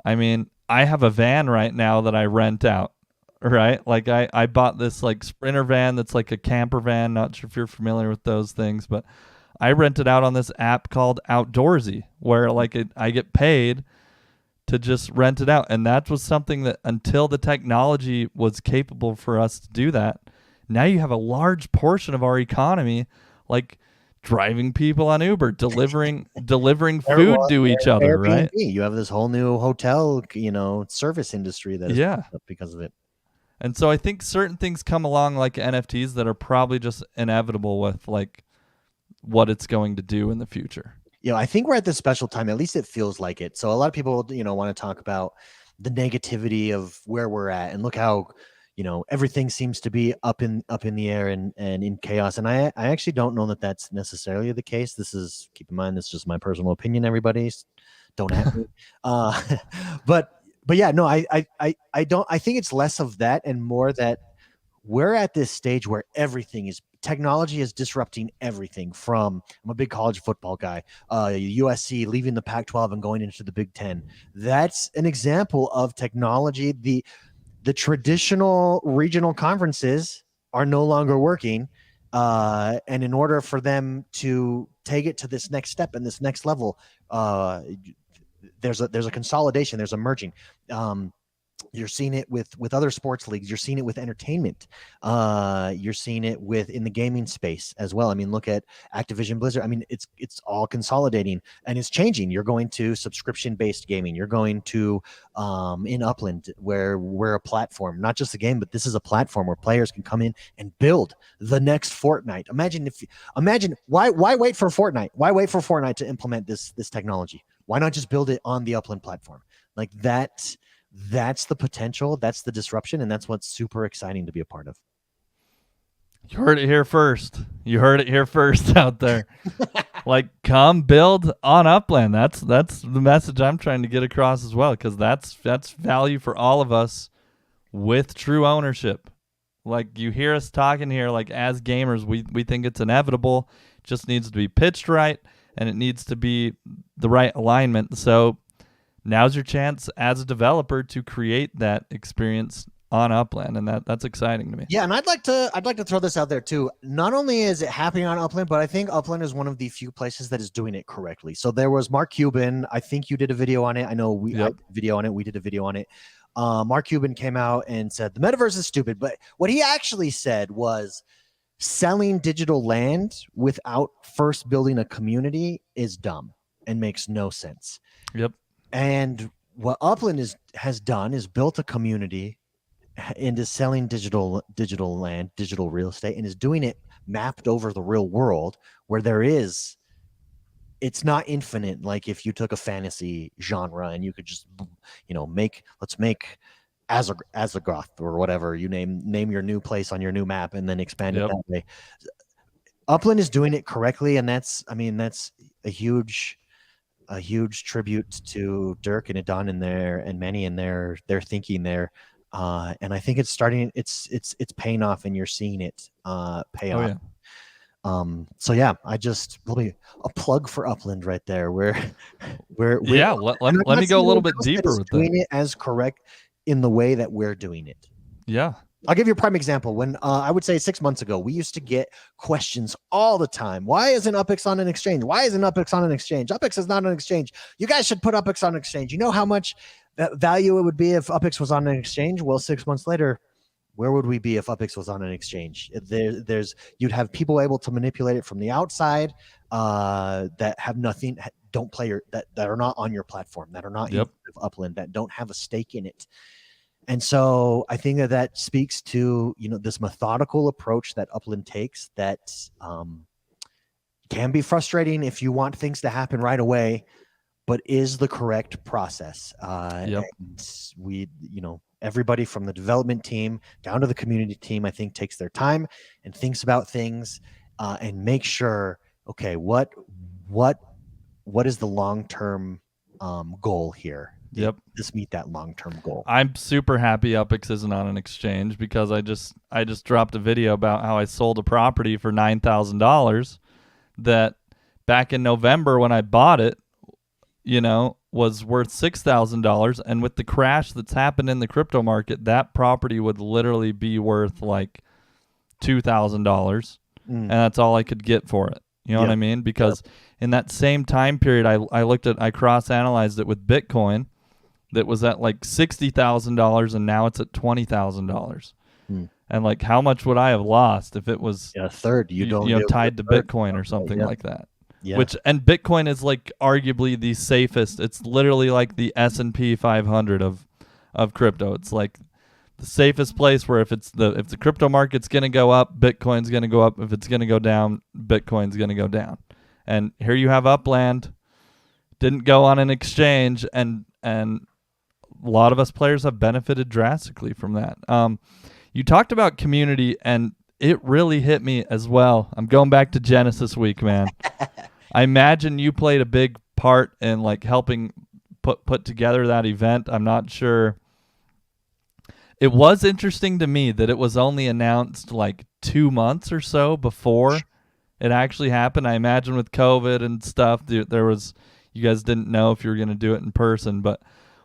I mean, I have a van right now that I rent out, right? Like, I bought this, like, Sprinter van that's like a camper van. Not sure if you're familiar with those things, but I rent it out on this app called Outdoorsy, where, like, I get paid to just rent it out. And that was something that, until the technology was capable for us to do that, now you have a large portion of our economy, like, driving people on Uber, delivering food to each other, Airbnb. right? You have this whole new hotel, service industry that is up because of it. And so I think certain things come along, like NFTs, that are probably just inevitable with, like, what it's going to do in the future. I think we're at this special time. At least it feels like it. So a lot of people, want to talk about the negativity of where we're at, and look how, everything seems to be up in the air and in chaos. And I actually don't know that that's necessarily the case. Keep in mind, this is just my personal opinion. Everybody, don't at me. But yeah, no, I don't. I think it's less of that and more that we're at this stage where technology is disrupting everything. From, I'm a big college football guy, USC leaving the Pac-12 and going into the Big Ten. That's an example of technology. The traditional regional conferences are no longer working. And in order for them to take it to this next step and this next level, there's a consolidation, there's a merging. You're seeing it with other sports leagues. You're seeing it with entertainment. You're seeing it in the gaming space as well. I mean, look at Activision Blizzard. I mean, it's all consolidating and it's changing. You're going to subscription based gaming. You're going to in Upland, where we're a platform, not just a game, but this is a platform where players can come in and build the next Fortnite. Imagine why wait for Fortnite? Why wait for Fortnite to implement this technology? Why not just build it on the Upland platform? Like that. That's the potential, that's the disruption, and that's what's super exciting to be a part of. You heard it here first. You heard it here first out there. Like, come build on Upland. That's the message I'm trying to get across as well, because that's value for all of us with true ownership. Like, you hear us talking here, like, as gamers, we think it's inevitable. It just needs to be pitched right, and it needs to be the right alignment. So now's your chance as a developer to create that experience on Upland, and that's exciting to me. Yeah, and I'd like to throw this out there too. Not only is it happening on Upland, but I think Upland is one of the few places that is doing it correctly. So there was Mark Cuban. I think you did a video on it. I know I did a video on it. We did a video on it. Mark Cuban came out and said the metaverse is stupid, but what he actually said was selling digital land without first building a community is dumb and makes no sense. Yep. And what Upland has done is built a community into selling digital land, digital real estate, and is doing it mapped over the real world where it's not infinite. Like if you took a fantasy genre and you could just, let's make Azeroth or whatever you name your new place on your new map and then expand it that way. Upland is doing it correctly, and that's a huge tribute to Dirk and Adon and Manny and their thinking there. And I think it's paying off, and you're seeing it pay off. Yeah. So yeah, I just probably a plug for Upland right there. Let me go a little bit deeper with doing it as correct in the way that we're doing it. Yeah. I'll give you a prime example. When I would say 6 months ago, we used to get questions all the time. Why isn't UpX on an exchange? Why isn't UpX on an exchange? UpX is not an exchange. You guys should put UpX on an exchange. You know how much value it would be if UpX was on an exchange? Well, 6 months later, where would we be if UpX was on an exchange? You'd have people able to manipulate it from the outside that have nothing, don't play that are not on your platform, that are not in Upland, that don't have a stake in it. And so I think that speaks to, this methodical approach that Upland takes that can be frustrating if you want things to happen right away, but is the correct process. And we, everybody from the development team down to the community team, I think takes their time and thinks about things and make sure, okay, what is the long-term goal here? Just meet that long-term goal. I'm super happy UpX isn't on an exchange, because I just dropped a video about how I sold a property for $9,000 that back in November when I bought it, was worth $6,000, and with the crash that's happened in the crypto market, that property would literally be worth like $2,000, and that's all I could get for it. You know what I mean? Because in that same time period, I cross-analyzed it with Bitcoin. That was at like $60,000, and now it's at $20,000. And like, how much would I have lost if it was a third? Tied to Bitcoin or something like that. Yeah. And Bitcoin is like arguably the safest. It's literally like the S&P 500 of crypto. It's like the safest place where if the crypto market's gonna go up, Bitcoin's gonna go up. If it's gonna go down, Bitcoin's gonna go down. And here you have Upland, didn't go on an exchange, and a lot of us players have benefited drastically from that. You talked about community, and it really hit me as well. I'm going back to Genesis Week, man. I imagine you played a big part in like helping put together that event. I'm not sure. It was interesting to me that it was only announced like 2 months or so before it actually happened. I imagine with COVID and stuff, you guys didn't know if you were going to do it in person, but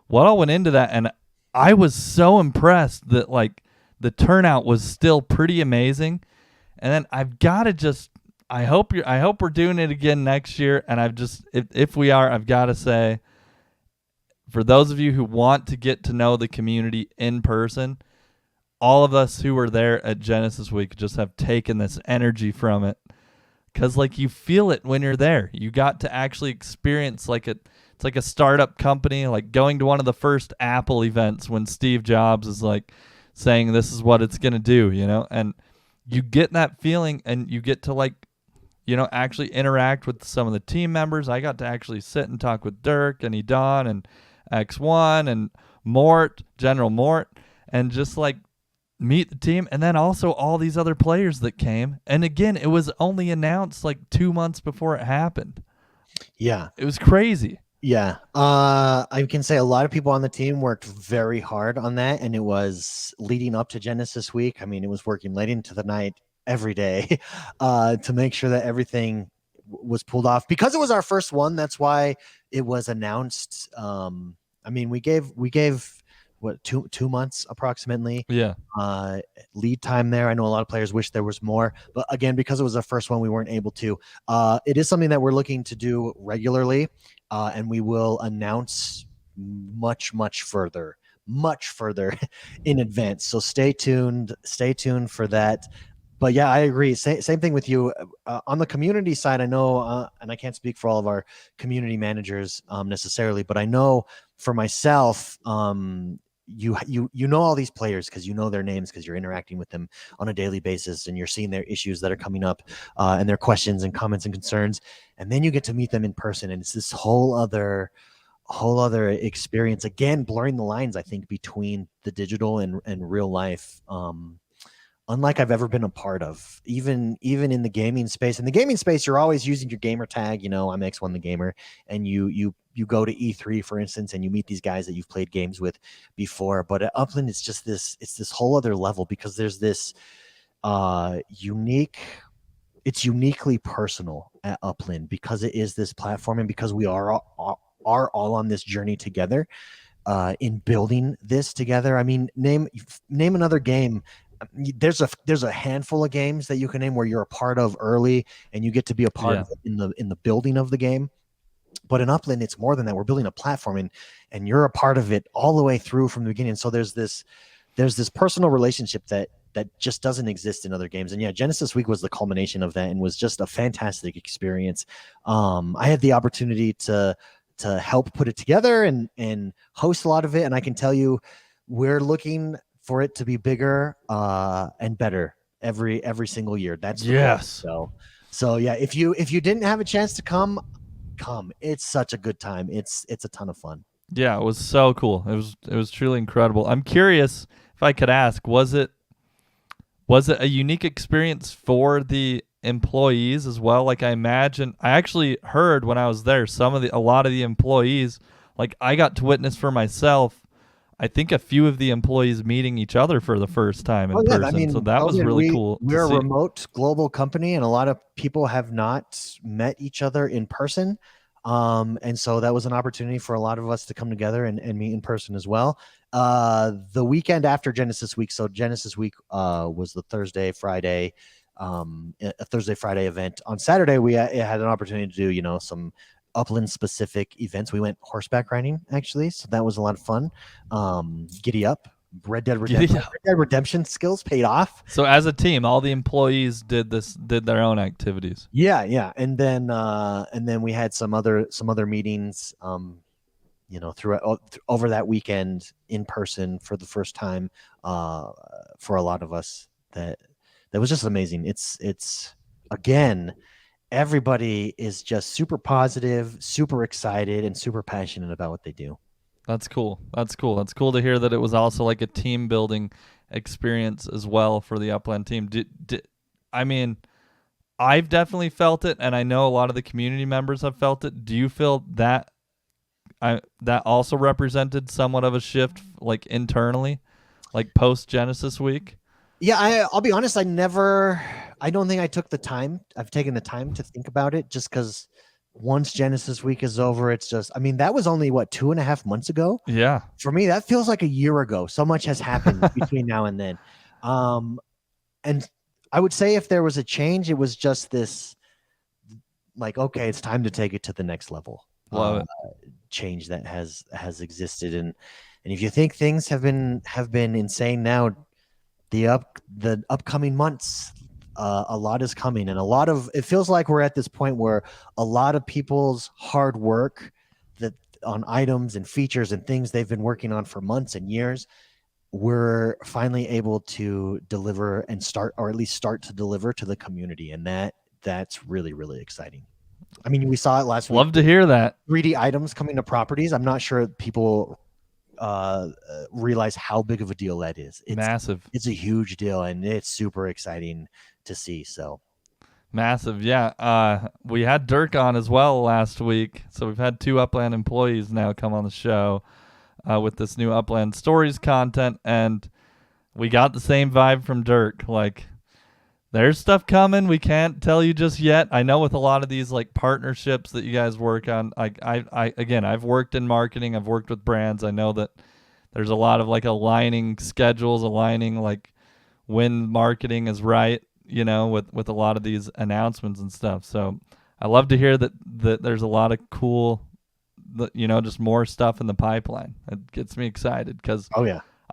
what all went into that, and I was so impressed that like the turnout was still pretty amazing. And then I've got to I hope we're doing it again next year. And if we are, I've got to say, for those of you who want to get to know the community in person, all of us who were there at Genesis Week just have taken this energy from it. Because like you feel it when you're there. You got to actually experience it's like a startup company, like going to one of the first Apple events when Steve Jobs is like saying this is what it's gonna do, and you get that feeling, and you get to like, actually interact with some of the team members. I got to actually sit and talk with Dirk and Edon and X1 and General Mort, and just like meet the team, and then also all these other players that came. And again, it was only announced like 2 months before it happened. Yeah, it was crazy. Yeah, I can say a lot of people on the team worked very hard on that, and it was leading up to Genesis Week. I mean, it was working late into the night every day to make sure that everything was pulled off, because it was our first one. That's why it was announced. I mean, we gave what, 2 months approximately lead time there. I know a lot of players wish there was more, but again, because it was the first one, we weren't able to. It is something that we're looking to do regularly, and we will announce much further in advance. So stay tuned for that. But yeah, I agree. Same thing with you. On the community side, I know, and I can't speak for all of our community managers necessarily, but I know for myself, you know all these players because you know their names, because you're interacting with them on a daily basis, and you're seeing their issues that are coming up, and their questions and comments and concerns, and then you get to meet them in person, and it's this whole other experience. Again, blurring the lines, I think, between the digital and real life. Unlike I've ever been a part of, even in the gaming space. In the gaming space, you're always using your gamer tag. I'm X1TheGamer, and you go to E3, for instance, and you meet these guys that you've played games with before. But at Upland, it's just this whole other level, because there's this uniquely personal at Upland, because it is this platform, and because we are all on this journey together, in building this together. I mean, name another game. There's a handful of games that you can name where you're a part of early, and you get to be a part of it in the building of the game. But in Upland, it's more than that. We're building a platform, and you're a part of it all the way through from the beginning. So there's this personal relationship that just doesn't exist in other games. And yeah, Genesis Week was the culmination of that, and was just a fantastic experience. I had the opportunity to help put it together and host a lot of it, and I can tell you, we're looking for it to be bigger and better every single year. That's the goal. So yeah, if you didn't have a chance to come. It's such a good time. It's a ton of fun. Yeah, it was so cool. It was truly incredible. I'm curious if I could ask, was it a unique experience for the employees as well? Like, I actually heard when I was there, a lot of the employees, like, I got to witness for myself, I think, a few of the employees meeting each other for the first time in person. I mean, so that was really cool. We're a remote global company, and a lot of people have not met each other in person. And so that was an opportunity for a lot of us to come together and meet in person as well. The weekend after Genesis Week, so Genesis Week was the Thursday, Friday, a Thursday, Friday event. On Saturday, we had an opportunity to do, some Upland specific events. We went horseback riding, actually, so that was a lot of fun. Giddy Up, Red Dead Redemption skills paid off. So as a team, all the employees did their own activities. Yeah, and then we had some other meetings, over that weekend in person for the first time, for a lot of us. That was just amazing. It's again, everybody is just super positive, super excited, and super passionate about what they do. That's cool. That's cool to hear that it was also like a team building experience as well for the Upland team. I mean, I've definitely felt it, and I know a lot of the community members have felt it. Do you feel that that also represented somewhat of a shift, like internally, like post Genesis Week? Yeah, I'll be honest. I don't think I took the time. I've taken the time to think about it, just because once Genesis Week is over, it's just, I mean, that was only 2.5 months ago. Yeah. For me, that feels like a year ago. So much has happened between now and then. And I would say if there was a change, it was just this, like, okay, it's time to take it to the next level. Love it. change that has existed. And if you think things have been insane now, the upcoming months, a lot is coming, and it feels like we're at this point where a lot of people's hard work that on items and features and things they've been working on for months and years, we're finally able to deliver and start to deliver to the community, and that's really, really exciting. I mean, we saw it last week. Love to hear that. 3D items coming to properties. I'm not sure people realize how big of a deal that is. It's massive. It's a huge deal, and it's super exciting to see. So massive, yeah. We had Dirk on as well last week, so we've had 2 Upland employees now come on the show with this new Upland Stories content, and we got the same vibe from Dirk. Like, there's stuff coming. We can't tell you just yet. I know with a lot of these like partnerships that you guys work on, I've worked in marketing. I've worked with brands. I know that there's a lot of like aligning schedules, aligning like when marketing is right, with a lot of these announcements and stuff. So I love to hear that there's a lot of cool, just more stuff in the pipeline. It gets me excited because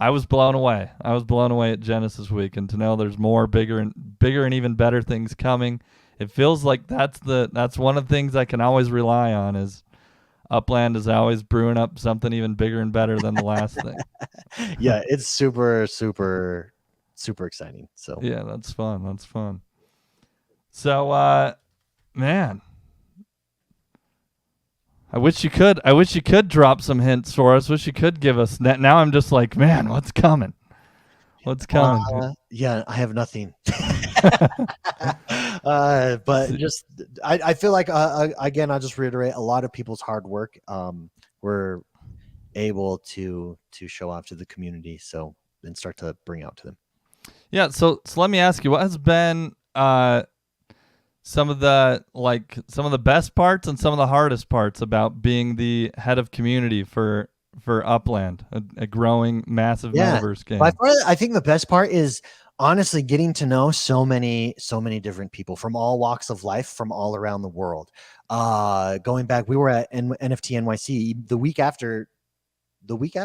I was blown away. At Genesis Week, and to know there's more bigger and even better things coming. It feels like that's one of the things I can always rely on is Upland is always brewing up something even bigger and better than the last thing. Yeah, it's super, super, super exciting. So yeah, that's fun. So, man, I wish you could drop some hints for us. Wish you could give us that. Now I'm just like, man, what's coming? Yeah, I have nothing. But just I feel like again, I'll just reiterate a lot of people's hard work. We're able to show off to the community, and start to bring out to them. Yeah. So let me ask you, what has been some of the best parts and some of the hardest parts about being the head of community for Upland, a growing massive metaverse game? By far, I think the best part is honestly getting to know so many different people from all walks of life, from all around the world. Going back, we were at NFT NYC the week after,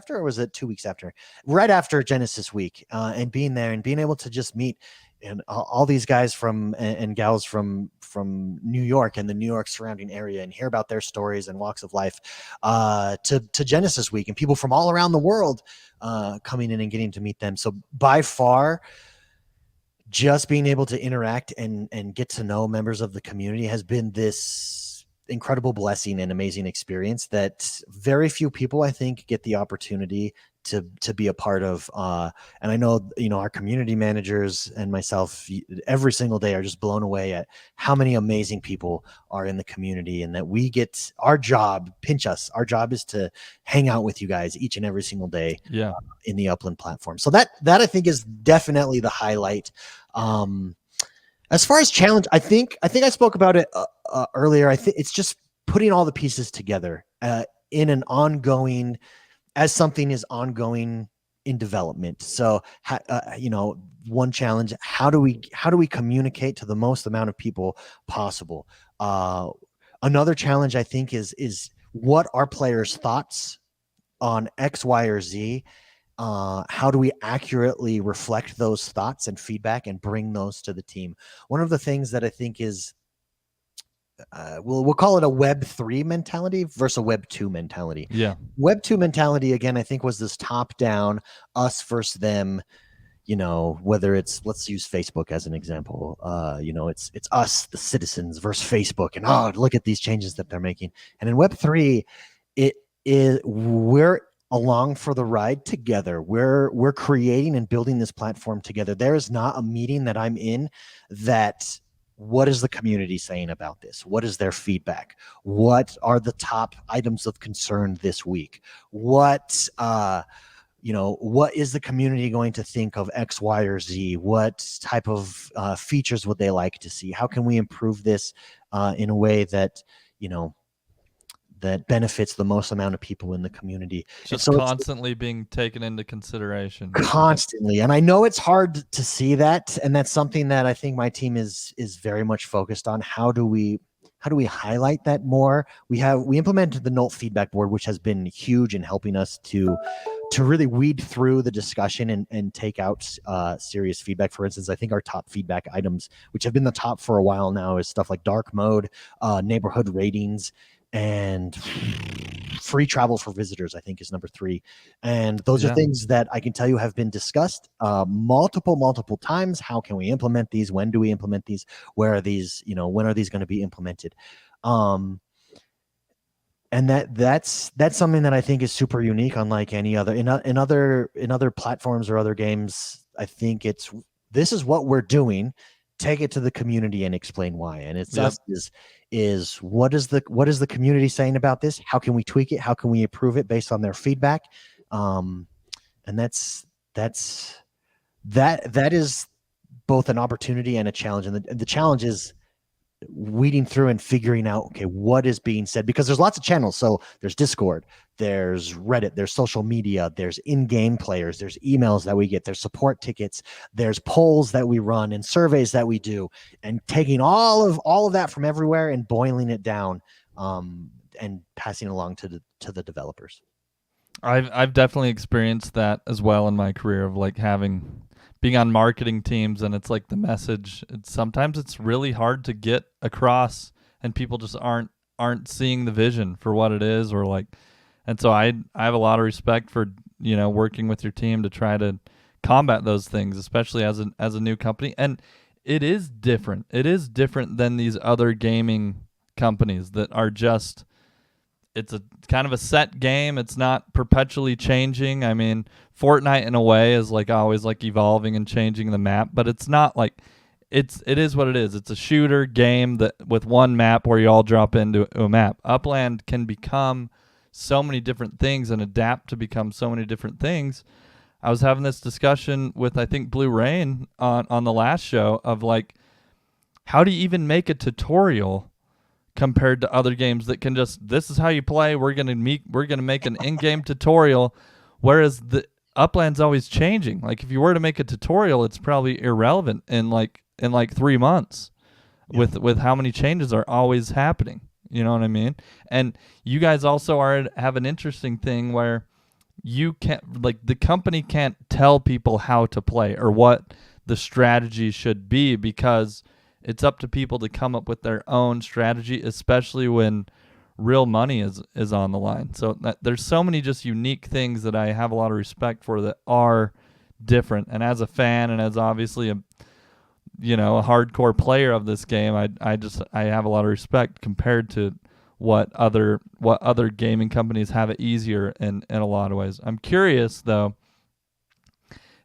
or was it 2 weeks after? Right after Genesis Week, and being there and being able to just meet and all these guys and gals from New York and the New York surrounding area, and hear about their stories and walks of life, to Genesis Week, and people from all around the world coming in and getting to meet them. So by far, just being able to interact and get to know members of the community has been this incredible blessing and amazing experience that very few people, I think, get the opportunity to be a part of. And I know, our community managers and myself every single day are just blown away at how many amazing people are in the community, and that we get our job is to hang out with you guys each and every single day in the Upland platform. So that I think is definitely the highlight. As far as challenge, I think I spoke about it earlier. I think it's just putting all the pieces together in an ongoing, as something is ongoing in development. So, one challenge: how do we communicate to the most amount of people possible? Another challenge, I think, is what are players' thoughts on X, Y, or Z? How do we accurately reflect those thoughts and feedback and bring those to the team? One of the things that I think is, we'll call it a Web 3 mentality versus a Web 2 mentality. Yeah. Web 2 mentality, again, I think was this top down, us versus them, whether it's, let's use Facebook as an example. It's us, the citizens, versus Facebook, and look at these changes that they're making. And in Web 3, we're along for the ride together. We're creating and building this platform together. There is not a meeting that I'm in that, what is the community saying about this? What is their feedback? What are the top items of concern this week? What is the community going to think of X, Y, or Z? What type of features would they like to see? How can we improve this in a way that, that benefits the most amount of people in the community? Just constantly being taken into consideration. Constantly. And I know it's hard to see that. And that's something that I think my team is very much focused on. How do we we highlight that more? We implemented the Nolt feedback board, which has been huge in helping us to really weed through the discussion and take out serious feedback. For instance, I think our top feedback items, which have been the top for a while now, is stuff like dark mode, neighborhood ratings, and free travel for visitors, I think, is number 3. And those are things that I can tell you have been discussed multiple times. How can we implement these? When do we implement these? Where are these? When are these going to be implemented? And that's something that I think is super unique, unlike any other in other platforms or other games. I think this is what we're doing. Take it to the community and explain why. And it's us is what is the community saying about this? How can we tweak it? How can we improve it based on their feedback? And that is both an opportunity and a challenge. And the challenge is weeding through and figuring out, okay, what is being said, because there's lots of channels. So there's Discord, there's Reddit, there's social media, there's in-game players, there's emails that we get, there's support tickets, there's polls that we run and surveys that we do, and taking all of that from everywhere and boiling it down and passing along to the developers. I've definitely experienced that as well in my career, of like being on marketing teams, and it's like the message, sometimes it's really hard to get across, and people just aren't seeing the vision for what it is, or like, and so I have a lot of respect for working with your team to try to combat those things, especially as a new company. And it is different than these other gaming companies that are just, it's a kind of a set game. It's not perpetually changing. I mean, Fortnite in a way is like always like evolving and changing the map, but it's not like it is what it is. It's a shooter game that with one map where you all drop into a map. Upland can become so many different things and adapt to become so many different things. I was having this discussion with, I think, Blue Rain on the last show of like, how do you even make a tutorial compared to other games that can just, this is how you play, we're gonna make an in-game tutorial, whereas the Upland's always changing. Like if you were to make a tutorial, it's probably irrelevant in like 3 months with how many changes are always happening. You know what I mean? And you guys also have an interesting thing where you can't, like, the company can't tell people how to play or what the strategy should be, because it's up to people to come up with their own strategy, especially when real money is on the line. So there's so many just unique things that I have a lot of respect for that are different. And as a fan, and as obviously a hardcore player of this game, I have a lot of respect compared to what other gaming companies have it easier in a lot of ways. I'm curious though,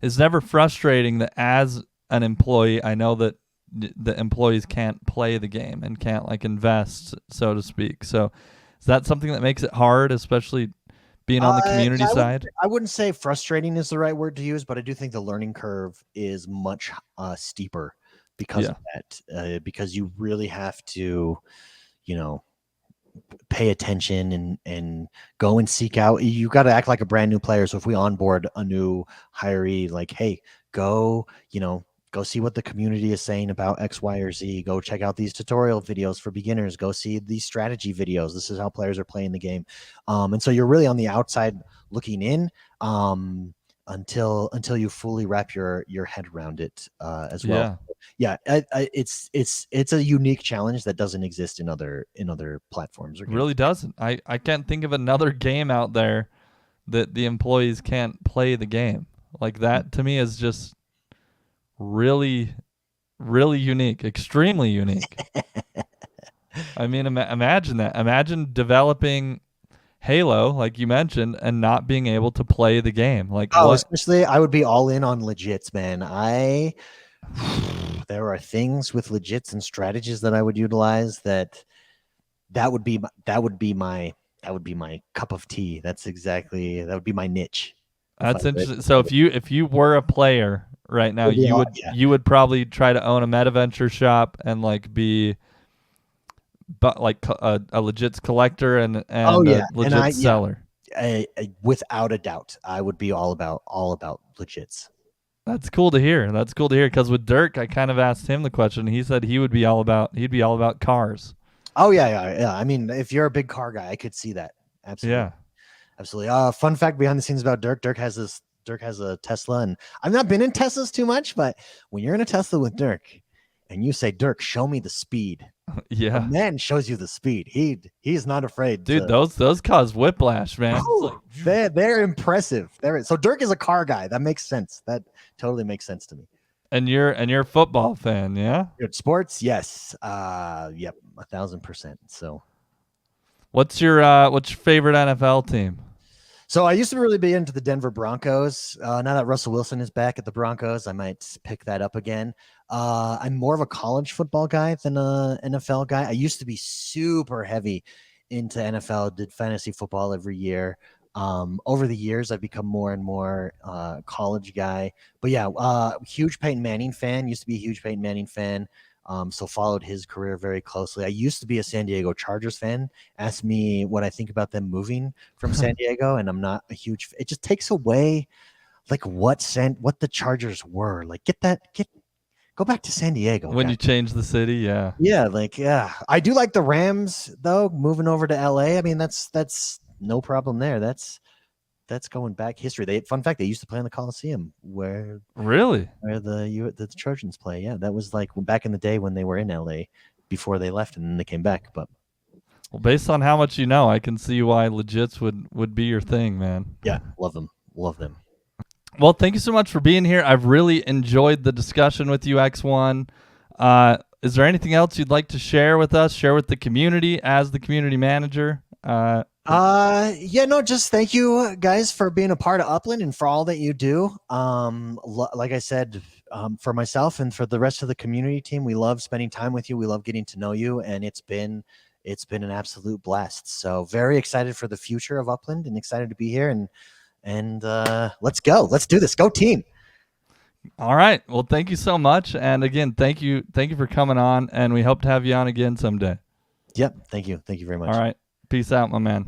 it's never frustrating that as an employee, I know that the employees can't play the game and can't like invest, so to speak. So is that something that makes it hard, especially being on the community side? I wouldn't say frustrating is the right word to use, but I do think the learning curve is much steeper because of that, because you really have to, pay attention and go and seek out. You got to act like a brand new player. So if we onboard a new hiree, like, hey, go see what the community is saying about X, Y, or Z. Go check out these tutorial videos for beginners. Go see these strategy videos. This is how players are playing the game. And so you're really on the outside looking in until you fully wrap your head around it as well. Yeah, it's a unique challenge that doesn't exist in other platforms. It really doesn't. I can't think of another game out there that the employees can't play the game. Like that to me is just really, really unique, extremely unique. I mean, imagine that. Imagine developing Halo, like you mentioned, and not being able to play the game. Like, especially I would be all in on legits, man. There are things with legits and strategies that I would utilize that would be my cup of tea. That would be my niche. That's interesting. So if you were a player right now, you would probably try to own a MetaVenture shop and like be, but like a legit collector and a legit seller. Without a doubt, I would be all about legits. That's cool to hear. Because with Dirk, I kind of asked him the question. He said he'd be all about cars. Oh yeah. I mean, if you're a big car guy, I could see that. Absolutely. Yeah. Absolutely. Fun fact behind the scenes about Dirk. Dirk has a Tesla, and I've not been in Teslas too much, but when you're in a Tesla with Dirk and you say, Dirk, show me the speed. The Yeah. man shows you the speed. He's not afraid Dude, to. those cause whiplash, man. It's like, They're impressive. So Dirk is a car guy. That makes sense. That totally makes sense to me. and you're a football fan, yeah? Good sports, yes. Yep, 1,000%. So What's your favorite NFL team? So I used to really be into the Denver Broncos. Now that Russell Wilson is back at the Broncos, I might pick that up again. I'm more of a college football guy than a NFL guy. I used to be super heavy into NFL, did fantasy football every year. Over the years, I've become more and more college guy. But yeah, huge Peyton Manning fan. Used to be a huge Peyton Manning fan. So followed his career very closely. I used to be a San Diego Chargers fan. Ask me what I think about them moving from San Diego, and I'm not a huge. It just takes away like what the Chargers were. Like go back to San Diego. When you change the city, yeah. Yeah. I do like the Rams though. Moving over to LA, I mean that's no problem there. That's going back history. Fun fact, they used to play in the Coliseum where the Trojans play. Yeah, that was like back in the day when they were in LA before they left and then they came back. But well, based on how much you know, I can see why legits would be your thing, man. Yeah, love them. Well, thank you so much for being here. I've really enjoyed the discussion with you, X1. Is there anything else you'd like to share with us, share with the community as the community manager? Just thank you guys for being a part of Upland and for all that you do. Like I said, for myself and for the rest of the community team, we love spending time with you. We love getting to know you, and it's been an absolute blast. So very excited for the future of Upland and excited to be here and let's go. Let's do this. Go team. All right. Well, thank you so much. And again, thank you for coming on, and we hope to have you on again someday. Yep. Thank you. Thank you very much. All right. Peace out, my man.